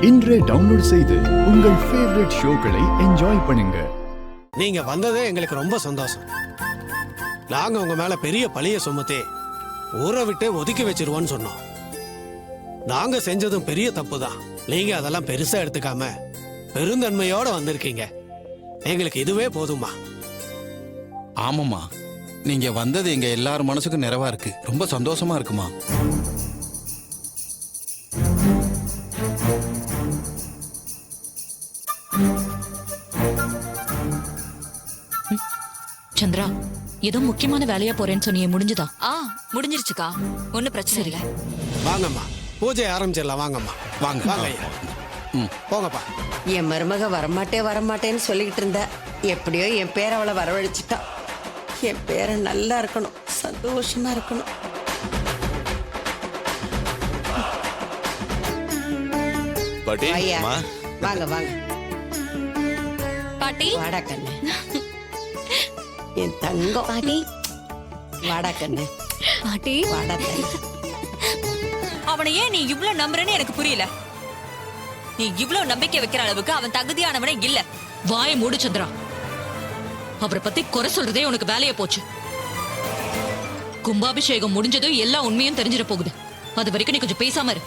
இன்றே டவுன்லோட் செய்து உங்கள் ஃபேவரட் ஷோக்களை என்ஜாய் பண்ணுங்க. நீங்க வந்ததே எங்களுக்கு ரொம்ப சந்தோஷம். நாங்க உங்க மேல பெரிய பழிய சுமத்தி ஊரை விட்டே ஒதுக்கி வச்சிருவோன்னு சொன்னோம். நாங்க செஞ்சதும் பெரிய தப்பு தான். நீங்க அதெல்லாம் பெருசா எடுத்துக்காம பெருந்தன்மையோட வந்திருக்கீங்க. எங்களுக்கு இதுவே போதுமா? ஆமாம்மா, நீங்க வந்தது எங்க எல்லார் மனசுக்கும் நிறைவா இருக்கு. ரொம்ப சந்தோஷமா இருக்குமா. சந்திரா, ஏதோ முக்கியமான வேலையா போறேன்னு சொன்னியே, முடிஞ்சுதா? முடிஞ்சிருச்சுக்கா, ஒன்னும் பிரச்சனை இல்ல. வாங்கம்மா, பூஜை ஆரம்பிச்சிடலாம். வாங்கம்மா, வாங்க வாங்க ஐயா. போங்கப்பா. என் மருமக வரமாட்டேன்னு சொல்லிக்கிட்டு இருந்த. எப்படியோ என் பேரை அவளை வரவழைச்சிட்டா. என் பேரை நல்லா இருக்கணும், சந்தோஷமா இருக்கணும். பாட்டி, ஐயா, அம்மா. வாங்க வாங்க. பாட்டி, வாடா கண்ணு, என் தங்கம். பாட்டி, வாடா கண்ணு, பாட்டி, வாடா தண்ணி. அவனை ஏன் நீ இவ்ளோ நம்புறேன்னு எனக்கு புரியல. நீ இவ்ளோ நம்பிக்கை வைக்கிற அளவுக்கு அவன் தகுதியானவனே இல்ல. வாயை மூடு சந்திரா. அவரை பத்தி குறை சொல்றதே உனக்கு வேலையா போச்சு. கும்பாபிஷேகம் முடிஞ்சதும் எல்லா உண்மையும் தெரிஞ்சிட போகுது. அது வரைக்கும் நீ கொஞ்சம் பேசாம இரு.